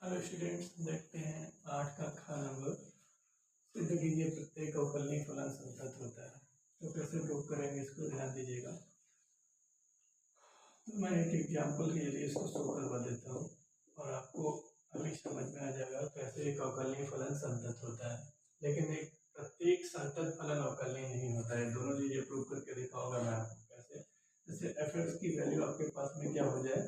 Hello students, देखते हैं 8 का ख नंबर। सिद्ध कीजिए प्रत्येक अवकलनीय फलन संतत होता है। तो कैसे प्रूव करेंगे इसको ध्यान दीजिएगा। तो मैं एक एग्जाम्पल के लिए इसको शो करवा देता हूँ और आपको अभी समझ में आ जाएगा कैसे एक अवकलनीय फलन संतत होता है। लेकिन एक प्रत्येक संतत फलन अवकलनीय नहीं होता है। दोनों चीज़ें प्रूव करके दिखाऊंगा मैं आपको कैसे। जैसे एफ एक्स की वैल्यू आपके पास में क्या हो जाए,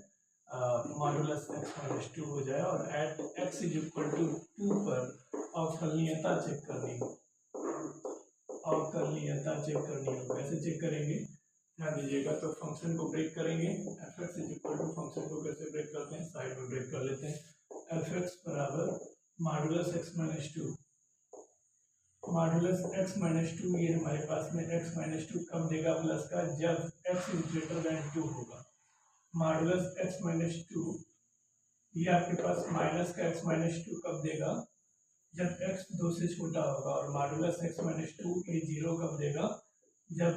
मॉडुलस एक्स माइनस 2 हो जाए और at x is equal to 2 पर अवकलनीयता चेक करनी हो। अवकलनीयता चेक करनी हो, कैसे चेक करेंगे ध्यान दीजिएगा। तो फंक्शन को ब्रेक करेंगे। F x is equal to function को कैसे ब्रेक करते हैं, साइड में ब्रेक कर लेते हैं। एफ एक्स बराबर modulus x minus 2। Modulus x minus 2 ये हमारे पास में एक्स माइनस 2 कब देगा प्लस का, जब एक्स इज ग्रेटर देन 2 होगा। मॉडुलस एक्स माइनस 2 ये आपके पास माइनस का एक्स माइनस 2 कब देगा, जब एक्स 2 से छोटा होगा। और मॉडुलस एक्स माइनस 2 ये 0 कब देगा, जब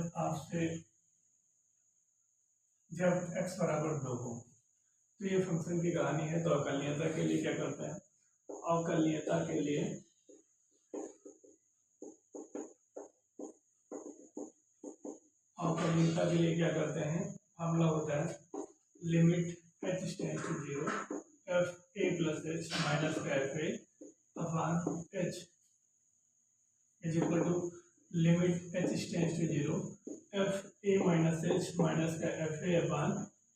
एक्स बराबर 2 हो। तो ये फंक्शन की कहानी है। तो अवकलनीयता के लिए क्या करते हैं, अवकलनीयता के लिए क्या करते हैं, फॉर्मूला होता है limit h tends to 0 f a plus h minus का f a upon h is equal to limit h tends to 0 f a minus h minus का एफ ए अपॉन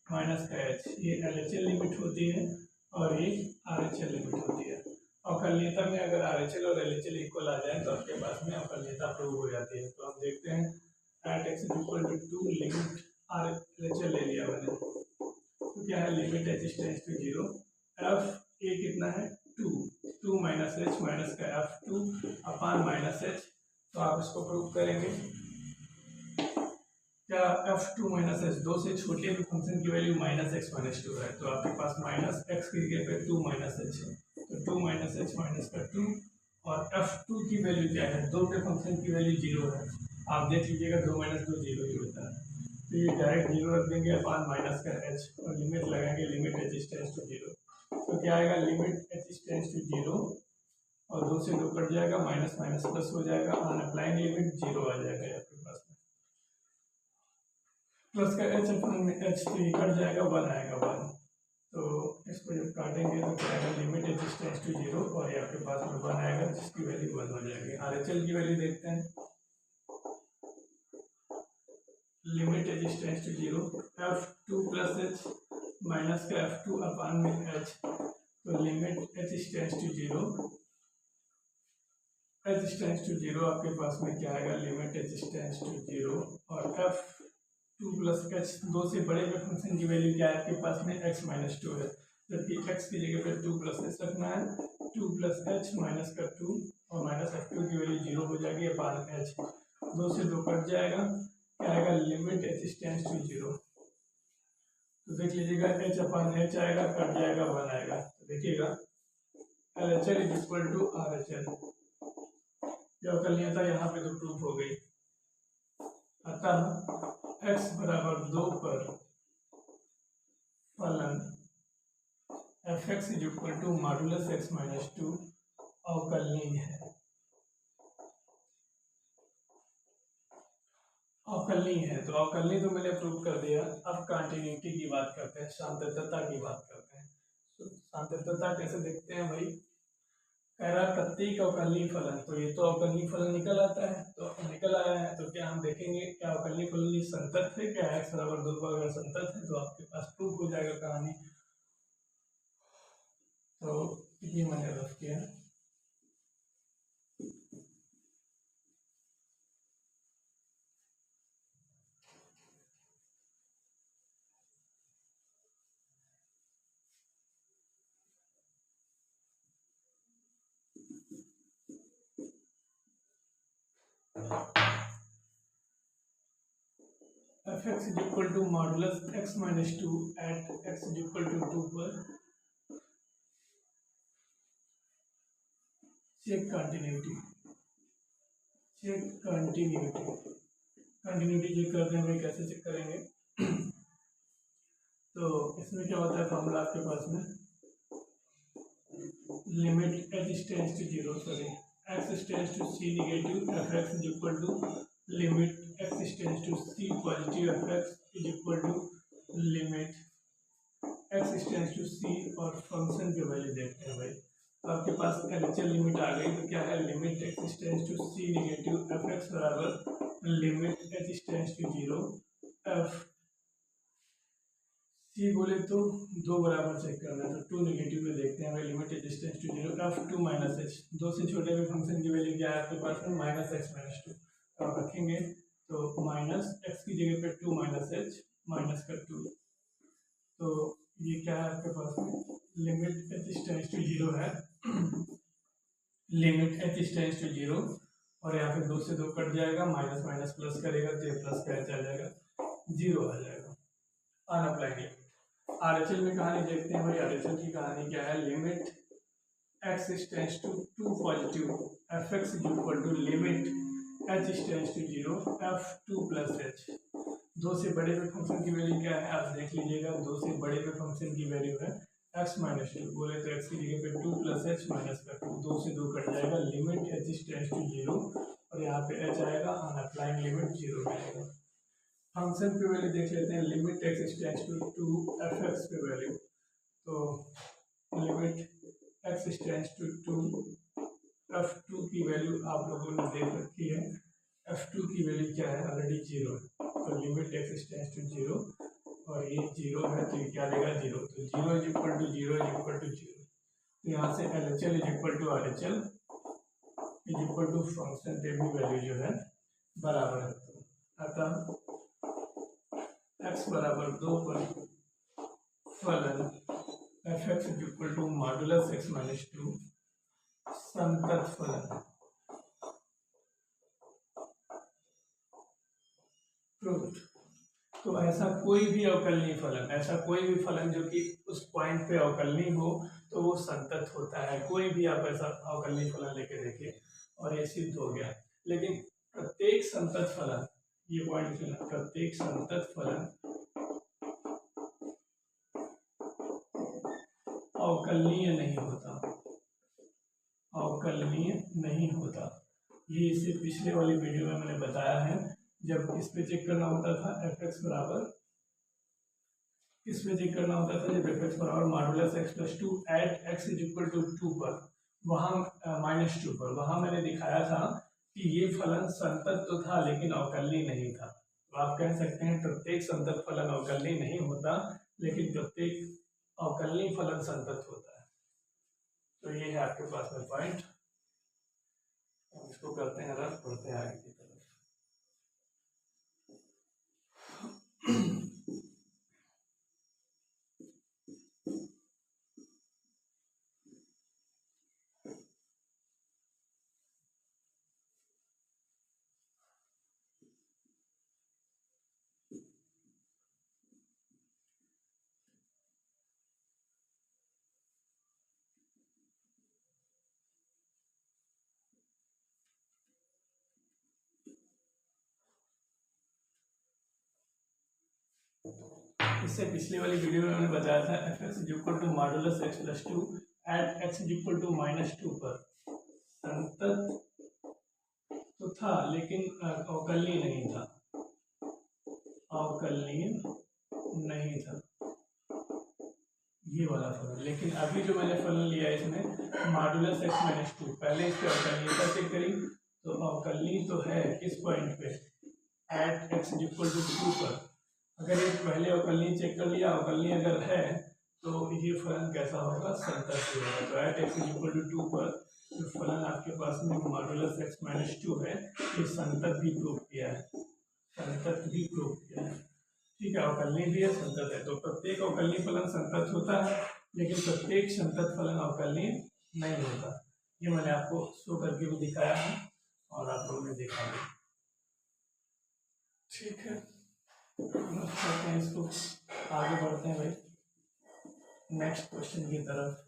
माइनस का एच। ये L H L limit होती है और ये are H L limit होती है। अवकलनीयता में अगर आर एच एल और एल एच एल इक्वल आ जाए तो आपके पास में अवकलनीयता प्रूव हो जाती है। तो हम देखते हैं at x is equal to 2 limit R H L ले लिया मैंने। तो क्या है, limit h tends to 0 f a कितना है 2 माइनस एच माइनस का एफ 2 अपॉन माइनस एच। तो आप इसको प्रूव करेंगे। क्या एफ 2 माइनस एच 2 से छोटे में फंक्शन की वैल्यू माइनस एक्स माइनस 2 है। तो आपके पास माइनस एक्स की जगह पे 2 माइनस एच है। तो 2 माइनस एच माइनस का 2 और एफ 2 की वैल्यू क्या है, 2 पे फंक्शन की वैल्यू 0 है। आप देख लीजिएगा 2 माइनस 2 0 ही होता है। तो ये डायरेक्ट 0 रख देंगे अपॉन माइनस का एच और लिमिट लगाएंगे लिमिट एच टेंड्स टू 0। तो क्या आएगा, लिमिट एच टेंड्स टू 0 और 2 से 2 कट जाएगा, माइनस माइनस प्लस हो जाएगा, ऑन अप्लाइंग लिमिट 0 आ जाएगा आपके पास में। प्लस का एच अपन में एच तो ये कट जाएगा, 1 आएगा 1। तो इसको जब काटेंगे तो क्या आएगा, लिमिट एच टेंड्स टू 0 और ये आपके पास में 1 आएगा जिसकी वैल्यू 1 हो जाएगी। आर एच एल की वैल्यू देखते हैं। Limit h tends to 0 f 2 plus h minus का एफ 2 अपॉन में एच। तो limit h tends to 0 h tends to 0 आपके पास में क्या आएगा, लिमिट एच टेंड्स टू 0 और एफ 2 प्लस एच 2 से बड़े में फंक्शन की वैल्यू क्या है आपके पास में एक्स माइनस 2 है। जबकि एक्स की जगह पर 2 प्लस एच रखना है। 2 प्लस एच माइनस का 2 और माइनस एफ 2 की वैल्यू 0 हो जाएगी अपॉन एच। 2 से 2 कट जाएगा, क्या आएगा, लिमिट एच टेंड्स टू 0। तो देख लीजिएगा एच अपॉन एच आएगा, कट जाएगा, 1 आएगा। तो देखिएगा L H L is equal to R H L. जो अवकलनीयता यहाँ पे तो प्रूफ हो गई। अतः x बराबर 2 पर फलन f x is equal to modulus x minus 2 अवकलनीय है। अवकलनीय है तो अवकलनीय तो मैंने प्रूव कर दिया। अब कंटिन्यूटी की बात करते हैं, साम्यता की बात करते हैं। तो साम्यता कैसे देखते हैं भाई, कह रहा प्रत्येक अवकलनीय फलन, तो ये तो अवकलनीय फलन निकल आता है। तो निकल आया है तो क्या हम देखेंगे क्या अवकलनीय फलन संतत है, क्या एक्स बराबर 2 पर अगर संतत है तो आपके पास प्रूफ हो जाएगा कहानी। तो ये मैंने रख किया। F x is equal to modulus x minus 2 at x is equal to 2 पर चेक कंटिन्यूटी। कंटिन्यूटी चेक करते हैं भाई, कैसे चेक करेंगे। तो इसमें क्या होता है, फॉर्मूला आपके पास में limit h tends to zero, sorry x tends to c negative f x is equal to limit x tends to c positive f x is equal to limit x tends to c। और function की value देखते हैं भाई, तो आपके पास LHL limit आ गई, तो क्या है limit x tends to c negative f x बराबर limit h tends to zero f c बोले तो दो बराबर चेक करना है, तो टू नेगेटिव में देखते हैं भाई limit h tends to zero f two minus h, दो से छोटे में फंक्शन की वैल्यू क्या है आपके पास में माइनस एक्स माइनस टू, तो आप रखेंगे तो माइनस एक्स की जगह पे टू माइनस एच माइनस का टू, तो ये क्या है आपके पास में limit h tends to zero है, limit h tends to zero, और यहाँ पे दो से दो कट जाएगा, माइनस माइनस प्लस करेगा तो ये प्लस का एच आ जाएगा, जीरो आ जाएगा अनअप्लाइड। आरएचएल में कहानी देखते हैं भाई, आरएचएल की कहानी क्या है, limit x tends to two positive f x is equal to limit h tends to zero f two plus h. दो से बड़े पे फंक्शन की वैल्यू क्या है आप देख लीजिएगा, दो से बड़े पे फंक्शन की वैल्यू है एक्स माइनस टू, बोले तो एक्स की जगह पे टू प्लस एच माइनस का टू, दो से दो कट जाएगा, limit h tends to zero, और यहाँ पे एच आएगा अनअप्लाइंग लिमिट जीरो मिलेगा। फंक्शन पे वैल्यू देख लेते हैं, limit x tends to f x पे वैल्यू, तो limit x tends to f two की वैल्यू आप लोगों ने देख रखी है, एफ टू की वैल्यू क्या है ऑलरेडी जीरो है, तो limit x tends to zero, और ये जीरो है तो ये क्या देगा जीरो, तो zero is equal to zero is equal to zero, तो यहाँ से L H L is equal to R H L is equal to function पे भी वैल्यू जो है बराबर है, तो अतः x बराबर दो पर फलन f x is equal to modulus x minus two संतत फलन प्रूव्ड। तो ऐसा कोई भी अवकलनीय फलन, ऐसा कोई भी फलन जो कि उस पॉइंट पे अवकलनीय हो तो वो संतत होता है, कोई भी आप ऐसा अवकलनीय फलन लेके देखिए और ये सिद्ध हो गया। लेकिन प्रत्येक संतत फलन, ये पॉइंट है, प्रत्येक संतत फलन अवकलनीय नहीं होता, अवकलनीय नहीं होता। ये इसे पिछले वाली वीडियो में मैंने बताया है, जब इस पे चेक करना होता था एफ एक्स बराबर, इस पे चेक करना होता था जब एफ एक्स बराबर modulus x plus two at x is equal to two पर, वहाँ माइनस टू पर, वहाँ मैंने दिखाया था कि ये फलन संतत तो था लेकिन अवकलनीय नहीं था। तो आप कह सकते हैं प्रत्येक संतत फलन अवकलनीय नहीं होता, लेकिन प्रत्येक अवकलनीय फलन संतत होता है। तो ये है आपके पास में पॉइंट, इसको करते हैं रफ, बढ़ते हैं आगे की तरफ। इससे पिछले वाली वीडियो में मैंने बताया था f x is equal to modulus x plus two at x is equal to minus two पर संतत तो था लेकिन अवकलनीय नहीं था, अवकलनीय नहीं था ये वाला फलन। लेकिन अभी जो मैंने फलन लिया इसमें मॉडुलस एक्स माइनस टू, पहले इसके अवकलनीयता चेक करी तो अवकलनीय तो है किस पॉइंट पे, at x is equal to two पर। अगर ये पहले अवकलनीय चेक कर लिया, अवकलनीय अगर है तो ये फलन कैसा होगा, संतत होगा। तो at x is equal to two पर जो फलन आपके पास में मॉडुलस एक्स माइनस टू है, ये संतत भी प्रूव किया है, संतत भी प्रूव किया है, ठीक है। अवकलनीय भी है, संतत है, तो प्रत्येक अवकलनीय फलन संतत होता है, लेकिन प्रत्येक संतत फलन अवकलनीय नहीं होता। ये मैंने आपको शो करके भी दिखाया है और आप लोगों ने देखा भी, ठीक है। करते हैं इसको, आगे बढ़ते हैं भाई नेक्स्ट क्वेश्चन की तरफ।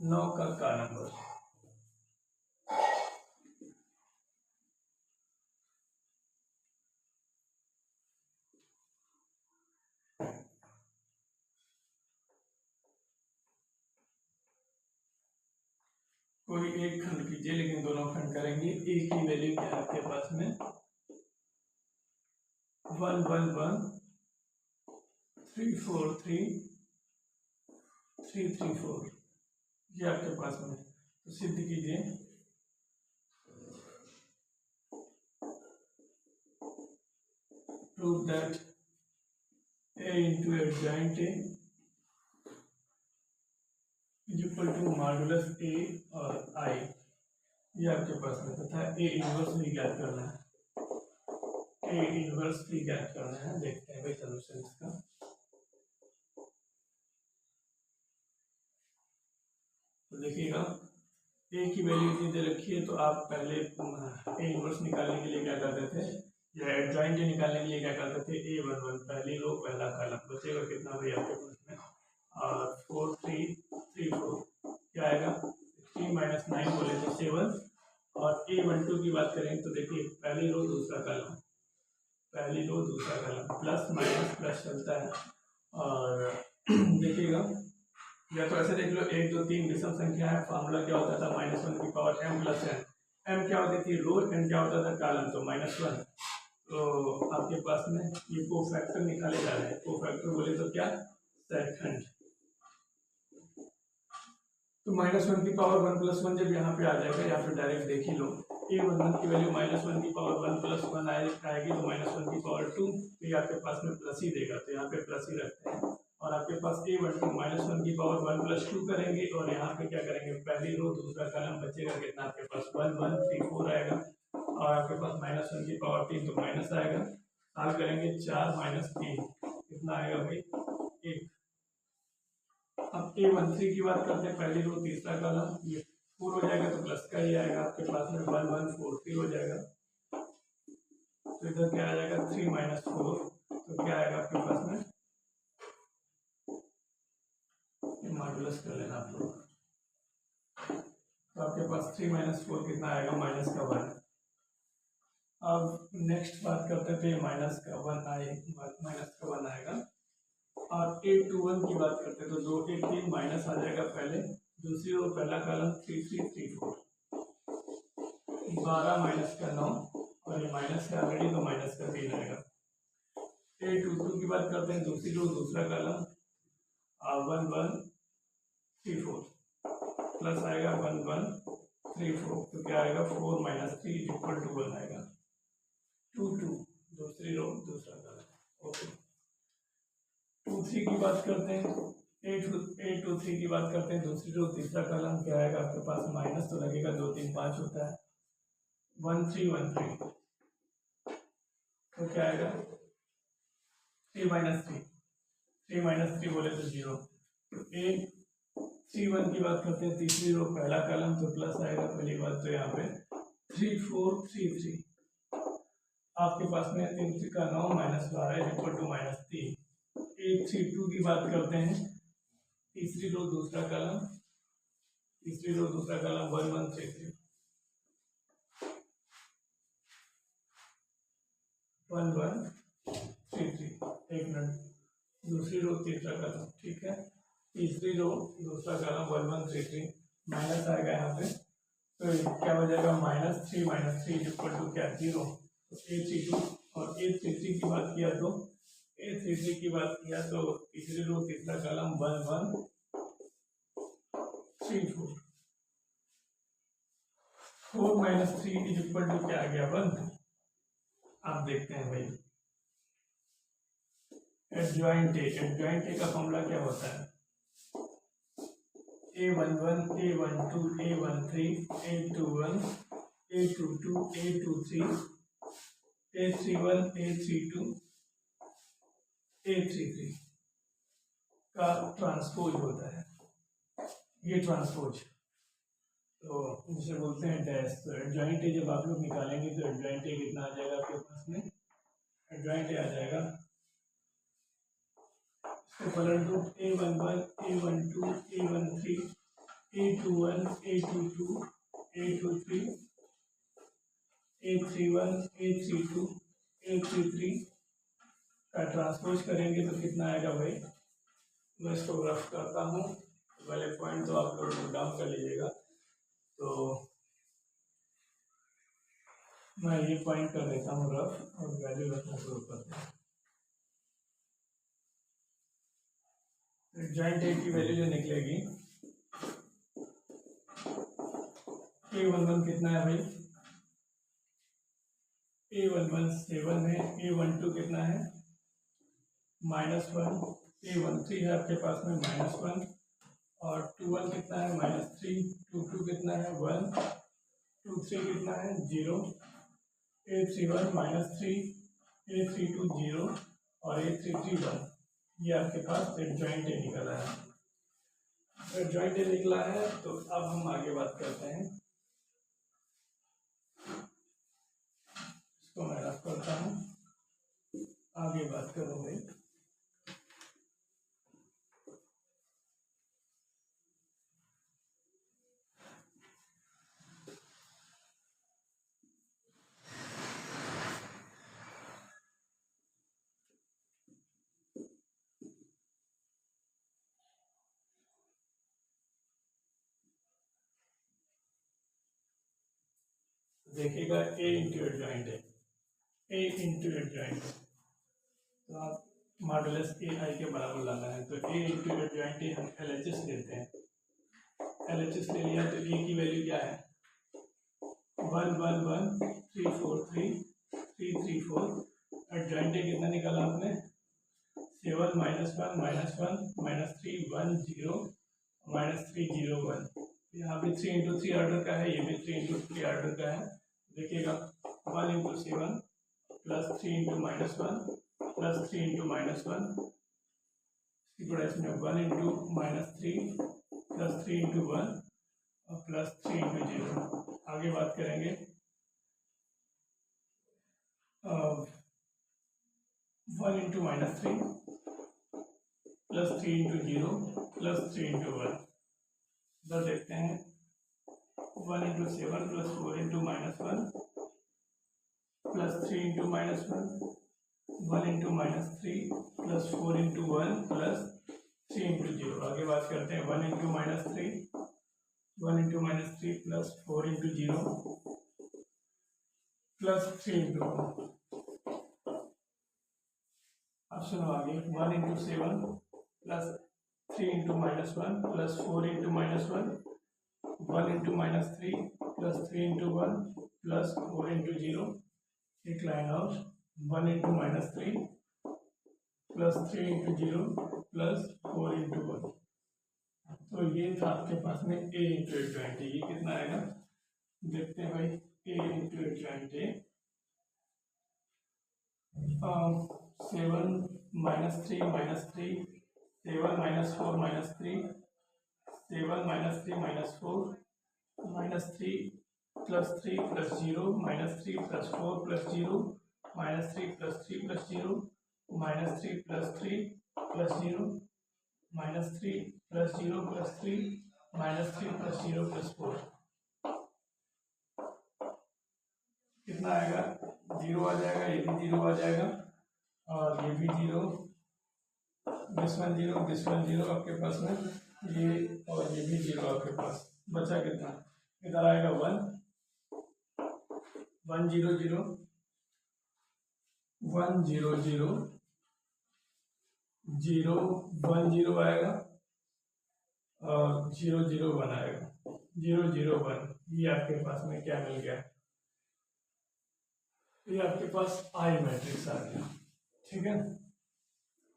नौ का नंबर, कोई एक खंड कीजिए, लेकिन दोनों खंड करेंगे। ए की वैल्यू क्या है आपके पास में 1 1 1 3 4 3 3 3 4, ये आपके पास में। तो सिद्ध कीजिए। Prove that A into adjoint A is equal to modulus A और I, ये आपके पास में। तथा A इनवर्स भी ज्ञात करना है, A इनवर्स भी ज्ञात करना है। देखते हैं भाई सोल्यूशन इसका। तो देखिएगा A की वैल्यू इतनी दे रखी है, तो आप पहले A इनवर्स निकालने के लिए क्या करते थे, या एडजॉइंट निकालने के लिए क्या करते थे, A11 पहली रो पहला कॉलम। बचेगा कितना भाई आपके पास में 4 3 3 4, क्या आएगा 16 माइनस 9 बोले तो 7। और A12 की बात करें तो देखिए पहली रो दूसरा कॉलम, पहली रो दूसरा कॉलम, प्लस माइनस प्लस चलता है। और देखिएगा या तो ऐसे देख लो 1 2 3 विषम संख्या है, फार्मूला क्या होता था -1 की power m plus n। m क्या होती थी रो, n क्या होता था कॉलम, तो -1। तो आपके पास में ये कोफैक्टर निकाले जा रहे हैं। कोफैक्टर बोले तो क्या सेकंड, तो -1 की पावर 1 प्लस 1 जब यहाँ पे आ जाएगा, यहाँ पे डायरेक्ट देख ही लो। A11 की वैल्यू -1 की पावर 1 प्लस 1 आएगी, तो -1 की पावर 2, तो ये आपके पास में प्लस ही देगा, तो यहाँ पे प्लस ही रखते हैं। और आपके पास A12 -1 की पावर 1 प्लस 2 करेंगे, और यहाँ पे क्या करेंगे, पहली रो दूसरा कॉलम, बचेगा कितना आपके पास 1 1 3 4 आएगा। और आपके पास -1 की पावर 3, तो माइनस आएगा। साल करेंगे 4 - 3 कितना आएगा भाई 1। अब A13 की बात करते हैं, पहली रो तीसरा कॉलम, ये 4 हो जाएगा, तो प्लस का ही आएगा आपके पास में 1 1 4 3 हो जाएगा। तो इधर क्या आ जाएगा 3 - 4, तो क्या आएगा आपके पास में, ये मॉडुलस कर लेना आप लोग। तो आपके पास 3 - 4 कितना आएगा -1। अब नेक्स्ट बात करते हैं, तो ये -1 आएगा। और A21 की बात करते हैं, तो 2 1 3 माइनस आ जाएगा पहले, दूसरी रो पहला कॉलम 3 3 3 4, 12 माइनस का 9, और ये माइनस का ऑलरेडी, तो माइनस का 3 आएगा। A22 की बात करते हैं, दूसरी रो दूसरा कॉलम 1 1 3 4, प्लस आएगा 1 1 3 4, तो क्या आएगा 4 - 3 = 1 आएगा। 2 2 दूसरी रो दूसरा कॉलम। ओके 2 3 की बात करते हैं, 8 2 3 की बात करते हैं, दूसरी रो तीसरा कॉलम, क्या आएगा आपके पास, माइनस तो लगेगा, 2 3 5 होता है, 1 3 1 3, तो क्या आएगा 3 - 3 बोले तो 0। तो A31 की बात करते हैं, तीसरी रो पहला कॉलम, तो प्लस आएगा पहली बात, तो यहाँ पे 3 4 3 3, आपके पास में 3 3 का 9 -12 = -3। A32 की बात करते हैं, तीसरी रो दूसरा कॉलम, 1 1 3 3, 1 1 3 3, एक मिनट, दूसरी रो तीसरा कॉलम, ठीक है, तीसरी रो दूसरा कॉलम 1 1 3 3, माइनस आएगा यहाँ पे, तो क्या हो जाएगा -3 - 3 = क्या 0। तो A32 और A33 की बात किया, तो A33 की बात किया तो तीसरी रो तीसरा कॉलम 1 1 3 4, 4 - 3 = क्या आ गया 1। आप देखते हैं भाई एडजॉइंट ए का फॉर्मूला क्या होता है, A11 A12 A13 A21 A22 A23 A31 A32 A33 का ट्रांसपोज होता है, ये ट्रांसपोज, तो जिसे बोलते हैं डैश। तो एडजॉइंट ए जब आप लोग निकालेंगे, तो एडजॉइंट ए कितना आ जाएगा आपके पास में, एडजॉइंट ए आ जाएगा equal to A11 A12 A13 A21 A22 A23 A31 A32 A33 का ट्रांसपोज करेंगे, तो कितना आएगा भाई, मैं इसको रफ करता हूँ, वाले पॉइंट तो आप लोग नोट डाउन कर लीजिएगा। तो मैं ये पॉइंट कर देता हूँ रफ और वैल्यू रखना शुरू करते हैं। जॉइंट ए की वैल्यू जो निकलेगी A11 कितना है भाई, A11 7 है, A12 कितना है -1, A13 है आपके पास में -1 और 21 कितना है -3, 22 कितना है 1, 23 कितना है 0, A31 -3, A32 0 और A33 1। ये आपके पास एक जॉइंट ए निकला है। अगर जॉइंट ए निकला है तो अब हम आगे बात करते हैं। इसको मैं रख करता हूँ, आगे बात करूँगी। देखिएगा ए इंटू एट जॉइंट है, ए इंटू एट जॉइंट है, तो आप मॉडुलस ए आई के बराबर लाना है। तो ए इंटू एट जॉइंट है, हम एल एच एस लेते हैं। एल एच एस ले लिया तो ए की वैल्यू क्या है 1 1 1 3 4 3 3 3 4। एट जॉइंट ए कितना निकाला आपने 7 -1 -1 -3 1 0 -3 0 1। यहाँ भी 3 इंटू 3 ऑर्डर का है, ये भी 3 इंटू 3 ऑर्डर का है। देखिएगा 1 into 7 plus 3 into -1 plus 3 into -1, इसमें 1 इंटू -3 प्लस 3 इंटू 1 और प्लस 3 इंटू 0। आगे बात करेंगे 1 into -3 plus 3 into 0 plus 3 into 1। इधर देखते हैं 1 into 7 plus 4 into -1 plus 3 into -1, 1 into -3 plus 4 into 1 plus 3 into 0। आगे बात करते हैं 1 into -3 plus 4 into 0 plus 3 into 1। Option आगे 1 into 7 plus 3 into -1 plus 4 into -1, 1 into -3 plus 3 into 1 plus 4 into 0। एक line और 1 into -3 plus 3 into 0 plus 4 into 1। तो ये था आपके पास में ए इंटू एट जॉइंट। ये कितना आएगा देखते हैं भाई, ए इंटू एट जॉइंट है 7 -3 -3 7 -4 -3 7 -3 -4 -3 plus 3 plus 0 -3 plus 4 plus 0 -3 plus 3 plus 0 -3 plus 3 plus 0 -3 plus 0 plus 3 -3 plus 0 plus 4। कितना आएगा 0 आ जाएगा, ये भी 0 आ जाएगा और ये भी 0, दिस वन 0 दिस वन 0 आपके पास में, ये और ये भी 0 आपके पास। बचा कितना, इधर आएगा 1 1 0 0 1 0 0 0 1 0 आएगा और 0 0 1 आएगा, 0 0 1। ये आपके पास में क्या मिल गया, ये आपके पास आई मैट्रिक्स आ गया। ठीक है,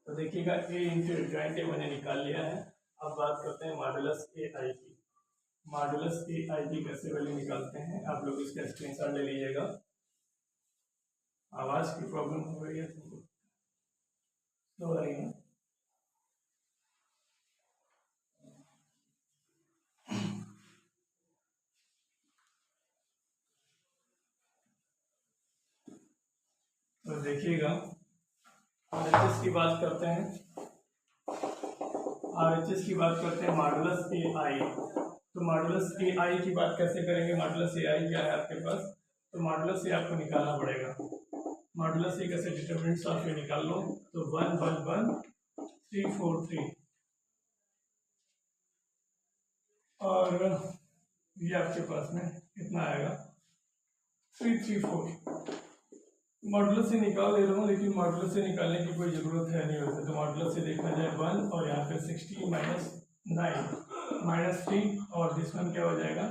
तो देखिएगा ए इंटू जॉइंट ए मैंने निकाल लिया है। अब बात करते हैं मॉडुलस ए आई की। मॉडुलस ए आई की कैसे वैल्यू निकालते हैं, आप लोग इसका स्क्रीनशॉट ले लीजिएगा। आवाज़ की प्रॉब्लम हो रही है तुमको, तो रही है। तो देखिएगा आरएचएस की बात करते हैं, आरएचएस की बात करते हैं मॉडुलस ए आई। तो मॉडुलस ए आई की बात कैसे करेंगे, मॉडुलस ए आई क्या है आपके पास, तो मॉडुलस ए आपको निकालना पड़ेगा। मॉडुलस ए कैसे डिटरमिनेंट्स आप ये निकाल लो, तो 1 1 1 3 4 3 और ये आपके पास में कितना आएगा 334। मॉडुलस से निकाल दे रहा हूँ, लेकिन मॉडुलस से निकालने की कोई ज़रूरत है नहीं वैसे तो। मॉडुलस से देखा जाए 1 और यहाँ पे 60 माइनस 9 माइनस 3 और दिस वन क्या हो जाएगा,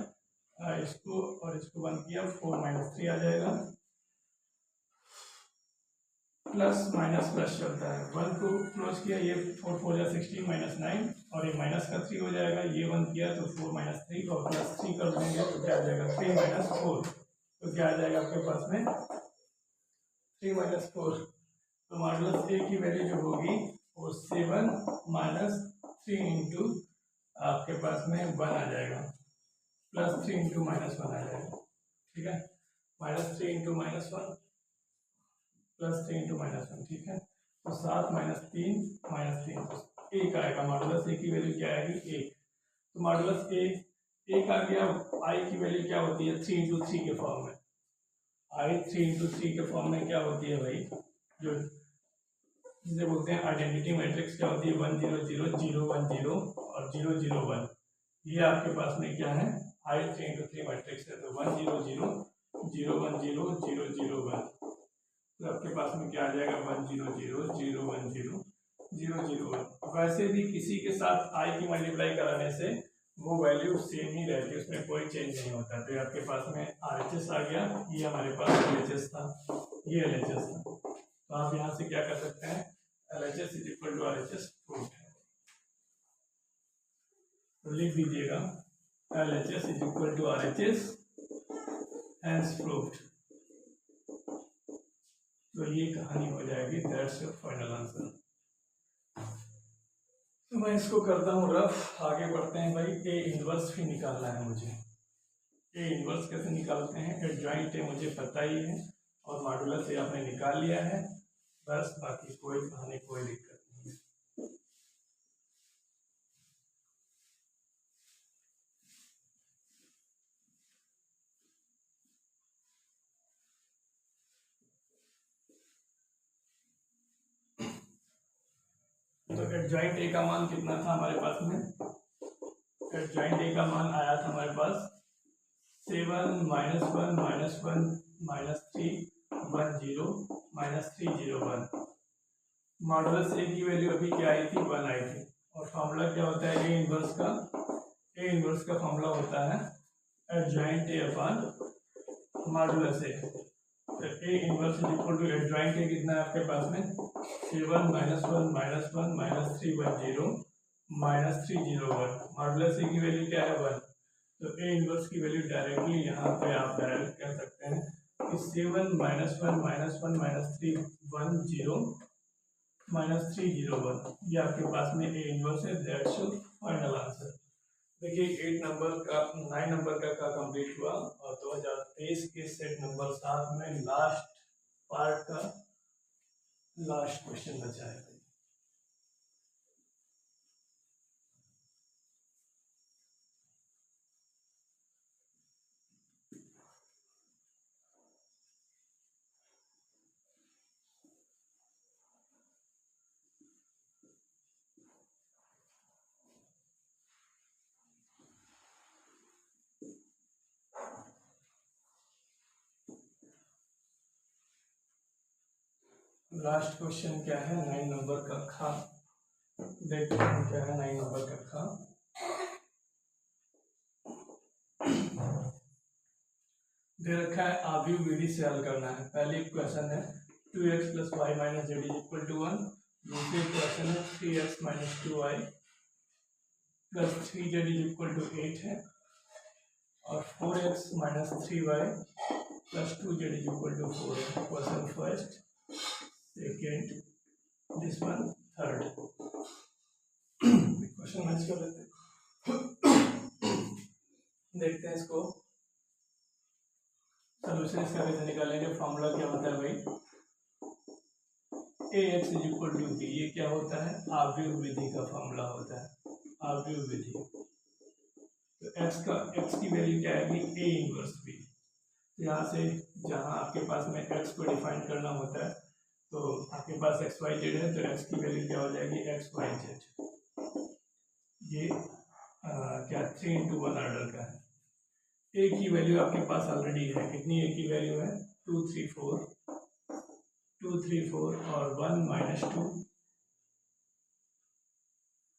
इसको और इसको 1 किया 4 माइनस 3 आ जाएगा। प्लस माइनस प्लस चलता है, 1 को क्लोज किया, ये 4 4 या 16 माइनस 9 और ये माइनस का 3 हो जाएगा। ये 1 किया तो 4 माइनस 3 और प्लस 3 कर देंगे तो क्या आ जाएगा 3 माइनस 4। तो क्या आ जाएगा आपके पास में 3 माइनस 4। तो मॉडुलस ए की वैल्यू जो होगी वो 7 माइनस 3 इंटू आपके पास में 1 आ जाएगा, प्लस 3 इंटू माइनस 1 आ जाएगा। ठीक है, minus 3 into minus 1 plus 3 into minus 1। ठीक है, तो 7 माइनस 3 माइनस 3 तो 1 आएगा। मॉडुलस ए की वैल्यू क्या आएगी 1। तो मॉडुलस ए 1 आ गया। आई की वैल्यू क्या होती है 3 इंटू 3 के फॉर्म में। आई 3 इंटू 3 के फॉर्म में क्या होती है भाई, जो जिसे बोलते हैं आइडेंटिटी मैट्रिक्स, क्या होती है 1 0 0 0 1 0 और 0 0 1। ये आपके पास में क्या है आई 3 इंटू 3 मैट्रिक्स है। तो 1 0 0 0 1 0 0 0 1। तो आपके पास में क्या आ जाएगा 1 0 0 0 1 0 0 0 1। वैसे भी किसी के साथ आई की मल्टीप्लाई कराने से वो वैल्यू सेम ही रहती है, उसमें कोई चेंज नहीं होता। तो आपके पास में RHS आ गया, ये हमारे पास LHS था, ये LHS था। तो आप यहाँ से क्या कर सकते हैं LHS is equal to RHS proof है, तो लिख दीजिएगा LHS is equal to RHS hence proved. तो ये कहानी हो जाएगी, दैट्स योर फाइनल आंसर। तो मैं इसको करता हूँ रफ, आगे बढ़ते हैं भाई। ए इनवर्स भी निकालना है मुझे। ए इनवर्स कैसे निकालते हैं, एडजॉइंट ए मुझे पता ही है और मॉडुलस ए आपने निकाल लिया है, बस बाकी कोई कहानी कोई दिक्कत नहीं है। तो एडजॉइंट ए का मान कितना था हमारे पास में, एडजॉइंट ए का मान आया था हमारे पास 7 minus 1 minus 1 minus 3 1 0 minus 3 0 1। Modulus A की वैल्यू अभी क्या आई थी 1 आई थी। और फॉर्मूला क्या होता है ए इनवर्स का, ए इनवर्स का फॉर्मूला होता है adjoint A upon modulus A. तो A inverse is equal to adjoint A कितना है आपके पास में 7 minus 1 minus 1 minus 3 1 0 minus 3 0 1। Modulus A की वैल्यू क्या है 1। तो ए इनवर्स की वैल्यू डायरेक्टली यहाँ पे आप डायरेक्ट कह सकते हैं कि 7 माइनस 1 माइनस 1 माइनस 3 1 0 माइनस 3 0 1। ये आपके पास में ए इनवर्स है, दैट्स योर फाइनल आंसर। देखिए 8 नंबर का 9 नंबर का कंप्लीट हुआ और 2023 के सेट नंबर 7 में लास्ट पार्ट का लास्ट क्वेश्चन बचा है। लास्ट क्वेश्चन क्या है 9 नंबर का खा, देखते हैं क्या है 9 नंबर का खा। दे रखा है आव्यूह विधि से हल करना है। पहली क्वेश्चन है 2x plus y minus z is equal to 1। दूसरी क्वेश्चन है 3x minus 2y plus 3z is equal to 8 है और 4x minus 3y plus 2z is equal to 4 है। Question first, second, this one third. Question match कर लेते हैं, देखते हैं इसको सोल्यूशन इसका कैसे निकालेंगे। फॉर्मूला क्या होता है भाई ax is equal to b। ये क्या होता है आव्यूह विधि का फॉर्मूला होता है, आव्यूह विधि। तो x की वैल्यू क्या आएगी a इनवर्स b। यहाँ से जहाँ आपके पास में x को डिफाइन करना होता है तो आपके पास एक्स वाई जेड है तो x की वैल्यू क्या हो जाएगी एक्स वाई जेड। ये क्या 3 into 1 ऑर्डर का है। ए की वैल्यू आपके पास ऑलरेडी है, कितनी ए की वैल्यू है 2 3 4 और 1 -2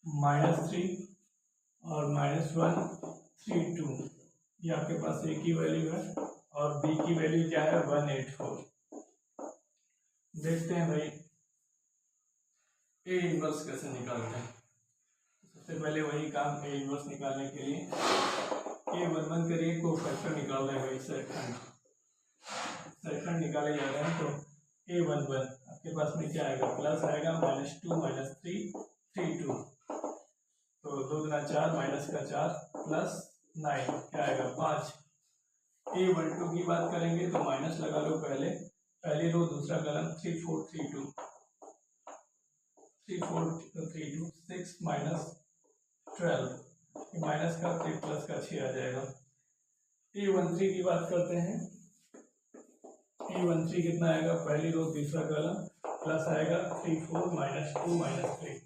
-3 और -1 3 2, ये आपके पास ए की वैल्यू है और बी की वैल्यू क्या है 184। देखते हैं भाई ए इनवर्स कैसे निकालते हैं। सबसे पहले वही काम, ए इनवर्स निकालने के लिए A11 करिए को फैक्टर निकाल रहे हैं भाई, सेकंड निकाले जा रहे हैं। तो A11 आपके पास में क्या आएगा, प्लस आएगा -2 -3 3 2, तो 2 गुना 4 माइनस का 4 प्लस 9 क्या आएगा 5। A12 की बात करेंगे तो माइनस लगा लो, पहली रो दूसरा कॉलम 3 4 3 2 6 -12 माइनस का 3 प्लस का 6 आ जाएगा। A13 की बात करते हैं, A13 कितना आएगा, पहली रो तीसरा कॉलम प्लस आएगा 3 4 -2 -3,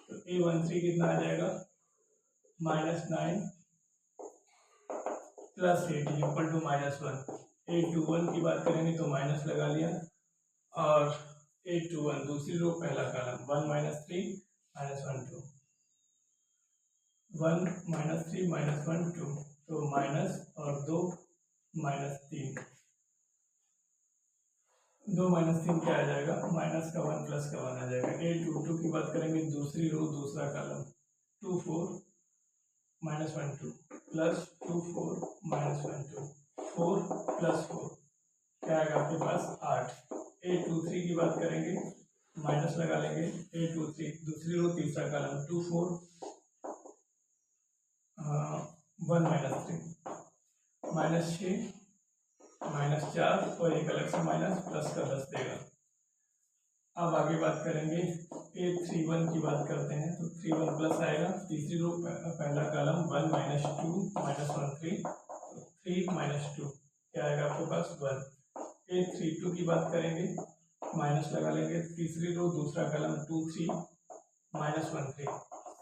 तो A13 कितना आ जाएगा -9 प्लस 8 इक्वल टू -1। A21 की बात करेंगे तो माइनस लगा लिया और A21 दूसरी रो पहला कॉलम 1 -3 -1 2 1 -3 -1 2, तो माइनस और 2 -3, 2 -3 क्या आ जाएगा, माइनस का 1 प्लस का 1 आ जाएगा। A22 की बात करेंगे दूसरी रो दूसरा कॉलम 2 4 -1 2 प्लस 2 4 -1 2 4 प्लस 4 क्या आएगा आपके पास 8। A23 की बात करेंगे माइनस लगा लेंगे, A23 दूसरी रो तीसरा कॉलम 2 4 1 -3 -6 -4 और एक अलग से माइनस प्लस का 10 देगा। अब आगे बात करेंगे A31 की बात करते हैं तो 31 प्लस आएगा, तीसरी रो पहला कॉलम 1 -2 -1 3 3 -2 क्या आएगा आपके पास 1। A32 की बात करेंगे माइनस लगा लेंगे, तीसरी रो दूसरा कॉलम 2 3 -1 3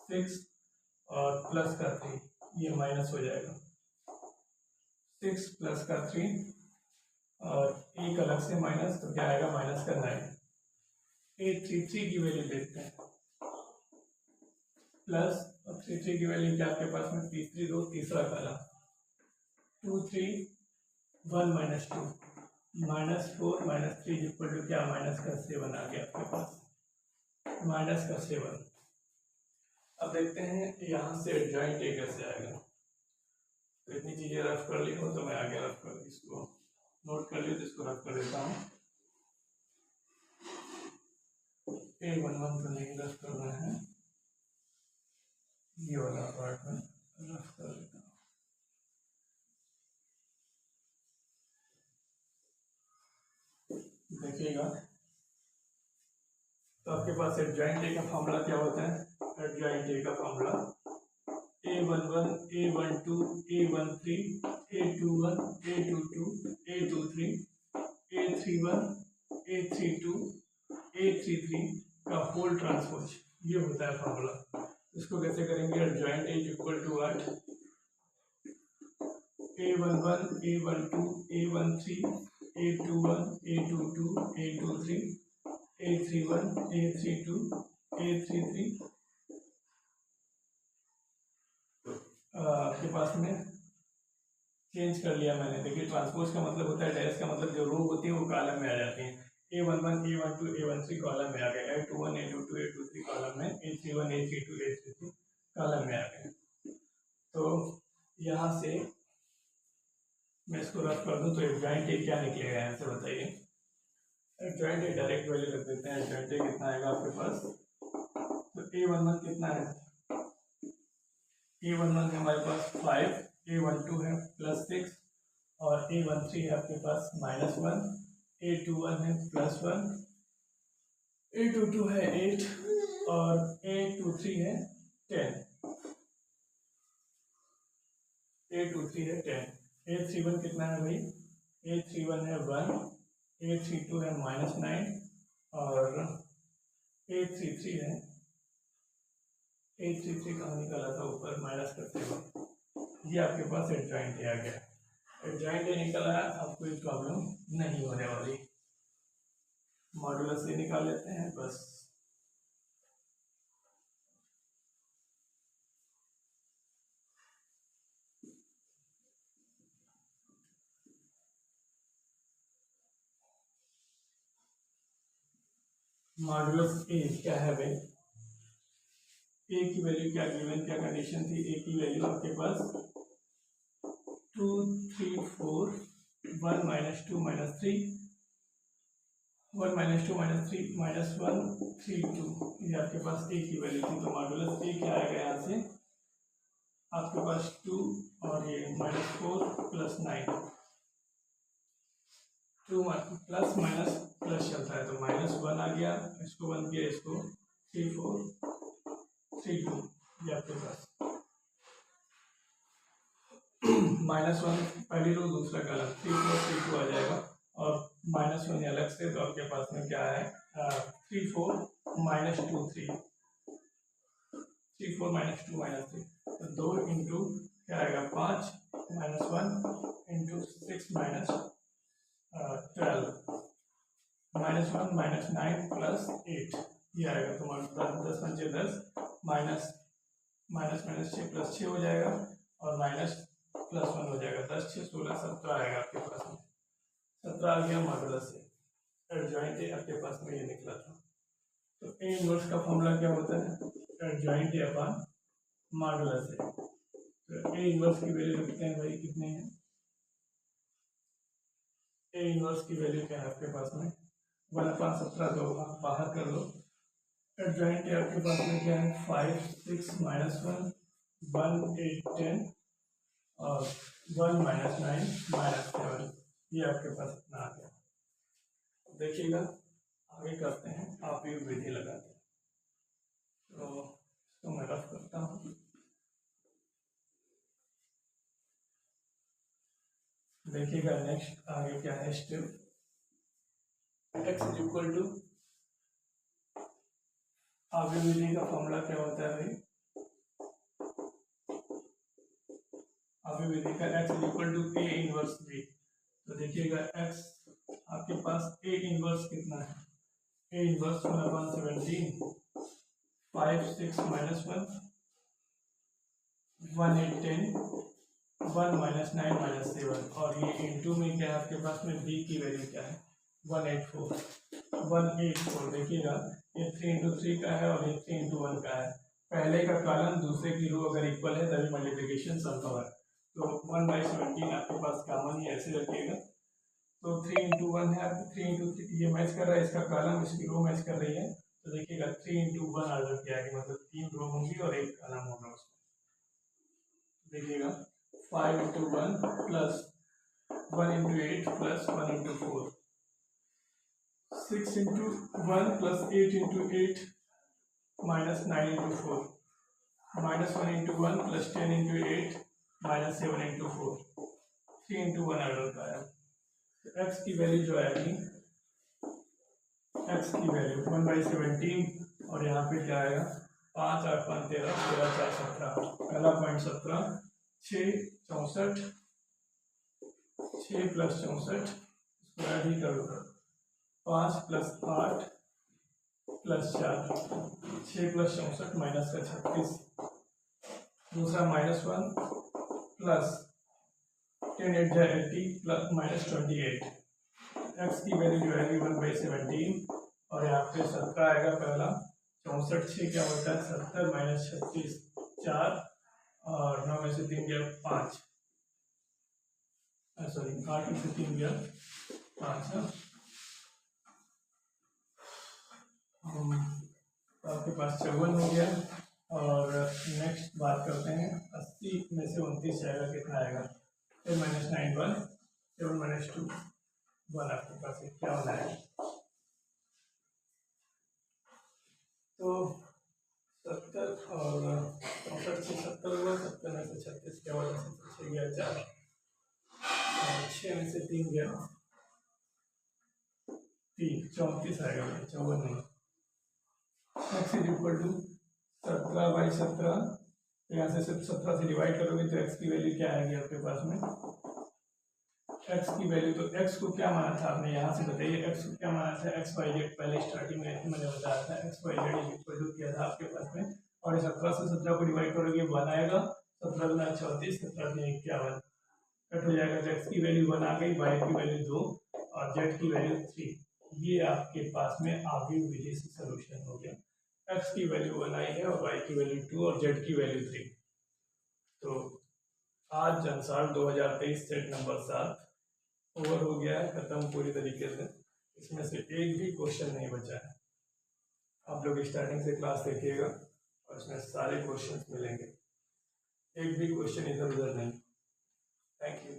6 और प्लस का 3, ये माइनस हो जाएगा 6 प्लस का 3 और एक अलग से माइनस, तो क्या आएगा माइनस का 9। A33 की वैल्यू देखते हैं, प्लस और 33 की वैल्यू क्या आपके पास में, तीसरी रो तीसरा कॉलम 2 3 1 -2 -4 -3 इक्वल टू क्या माइनस का 7 आ गया आपके पास, माइनस का 7। अब देखते हैं यहाँ से एडजॉइंट ए कैसे आएगा। तो इतनी चीजें रफ कर ली हो तो मैं आगे रफ कर इसको नोट कर लिया, तो इसको रफ कर देता हूँ। A11 तो नहीं रफ करना है, ये वाला पार्ट में रफ कर देता हूँ। देखिएगा तो आपके पास एडजॉइंट ए का फॉर्मूला क्या होता है, एडजॉइंट ए का formula A11 A12 A13 A21 A22 A23 A31 A32 A33 का होल ट्रांसपोज, ये होता है फॉर्मूला। इसको कैसे करेंगे, adjoint A equal to what, A11 A12 A13 A21 A22 A23 A31 A32 A33 आपके पास में चेंज कर लिया मैंने। देखिए ट्रांसपोज का मतलब होता है डैश का मतलब जो रो होती है वो कॉलम में आ जाती है। A11 A12 A13 कॉलम में आ गए, A21 A22 A23 कॉलम में, A31 A32 A33 कॉलम में आ गए। तो यहाँ से मैं इसको रफ कर दूँ तो एडजॉइंट ए क्या निकलेगा यहाँ से बताइए। एडजॉइंट ए डायरेक्ट वैल्यू रख देते हैं, एडजॉइंट ए कितना आएगा आपके पास, तो A11 कितना है, A11 है हमारे पास 5, A12 है +6 और A13 है आपके पास -1, A21 है +1, A22 है 8 और A23 है 10, A23 है 10। A31 कितना है भाई, A31 है 1, A32 है -9 और A33 है, A33 कहाँ निकाला था ऊपर, माइनस करते हुए ये आपके पास एडजॉइंट ए आ गया। एडजॉइंट ए निकल आया, अब कोई प्रॉब्लम नहीं होने वाली। मॉडुलस ए निकाल लेते हैं बस। मॉडुलस ए क्या है भाई? ए की वैल्यू क्या गिवन, क्या कंडीशन थी? ए की वैल्यू आपके पास 2 3 4 1 -2 -3 1 -2 -3 -1 3 2, ये आपके पास ए की वैल्यू थी। तो मॉडुलस ए क्या आएगा यहाँ से आपके पास 2 और ये -4 + 9, 2 प्लस माइनस प्लस चलता है तो -1 आ गया, इसको 1 किया, इसको 3 4 3 2, ये आपके पास -1 पहली रो दूसरा कॉलम 3 4 3 2 आ जाएगा, और -1 अलग से, तो आपके पास में क्या है 3 4 -2 3 3 4 -2 -3, तो 2 इंटू क्या आएगा 5 -1 इंटू 6 -12 -1 -9 + 8, ये आएगा तुम्हारा 10 5 10 माइनस माइनस माइनस 6 + 6 हो जाएगा, और माइनस +1 हो जाएगा, 10 6 16 17 आएगा आपके पास में। 17 आ गया मॉडुलस से। एडजॉइंट ए आपके पास में ये निकला था। तो ए इनवर्स का फॉर्मूला क्या होता है? Adjoint A upon modulus A. तो ए इनवर्स की वैल्यू लिखते हैं भाई, कितने हैं? ए इनवर्स की वैल्यू क्या है आपके पास में 1/17, तो आप बाहर कर लो। एडजॉइंट ए आपके पास में क्या है 5 6 -1 1 8 10 और 1 -9 -7, ये आपके पास इतना आ गया। देखिएगा आगे करते हैं, आप ये विधि लगाते हैं, तो इसको मैं रफ करता हूँ। देखिएगा नेक्स्ट आगे क्या है स्टेप, x = आगे विधि का फॉर्मूला क्या होता है भाई? आगे विधि का x = a इनवर्स b। तो देखिएगा x आपके पास a इनवर्स कितना है? a इनवर्स 1/17 5 6 -1 1 8 10 1 -9 -7, और ये इंटू में क्या है आपके पास में b की वैल्यू क्या है 184। देखिएगा ये 3 × 3 का है और ये 3 × 1 का है। पहले का कॉलम दूसरे की रो अगर इक्वल है तभी मल्टीप्लिकेशन संभव है। तो 1/17 आपके पास कॉमन ही ऐसे रखिएगा। तो 3 × 1 है, 3 × 3 ये मैच कर रहा है, इसका कॉलम इसकी रो मैच कर रही है। तो देखिएगा 3 × 1 ऑर्डर किया है, मतलब 3 रो होंगी और एक कॉलम होगा उसमें। देखिएगा 5 × 1 + 1 × 8 + 1 × 4 6 × 1 + 8 × 8 -9 × 4 -1 × 1 + 10 × 8 -7 × 4 3 × 1 ऑर्डर का है। तो x की वैल्यू जो आएगी, x की वैल्यू 1/17, और यहाँ पे क्या आएगा 5 8 5 13 13 4 17, पहला पॉइंट 17 6 64 6 + 64 इसको ऐड ही कर लो, 5 + 8 + 4 6 + 64 माइनस का 36, दूसरा -1 प्लस 10 8 80 + -28। x की वैल्यू जो आएगी 1/17, और यहाँ पे 17 आएगा पहला, 64 6 क्या होता है 70 - 36 4, और 9 में से 3 गया 5, सॉरी 8 में से 3 गया 5। आपके पास 54 हो गया। और नेक्स्ट बात करते हैं 80 में से 29 जाएगा, कितना आएगा 10 - 9 1 7 - 2 1, आपके पास क्या होना है? तो 70 और 64 से 70 हुआ, 70 में से 36 क्या हुआ 6 गया 4, और 6 में से 3 गया 3, 34 आएगा, 54 नहीं। x = 17/17 तो यहाँ से सिर्फ 17 से डिवाइड करोगे तो एक्स की वैल्यू क्या आएगी आपके पास में, एक्स की वैल्यू, तो एक्स को क्या माना था आपने, यहाँ से बताइए एक्स को क्या माना था, एक्स वाई जेड, पहले स्टार्टिंग में मैंने बताया था x y z is equal to किया था आपके पास में, और 17 से 17 को डिवाइड करोगे 1 आएगा, 17 गुना 34, 17 में 51 कट हो जाएगा, तो एक्स की वैल्यू 1 आ गई, वाई की वैल्यू 2 और जेड की वैल्यू 3। ये आपके पास में आगे विधि से सोल्यूशन हो गया, एक्स की वैल्यू 1 आई है और वाई की वैल्यू 2 और जेड की वैल्यू 3। तो आज अनुसार 2023 सेट नंबर 7 ओवर हो गया है, खत्म पूरी तरीके से, इसमें से एक भी क्वेश्चन नहीं बचा है। आप लोग स्टार्टिंग से क्लास देखिएगा और इसमें सारे क्वेश्चंस मिलेंगे, एक भी क्वेश्चन इधर उधर नहीं। Thank you.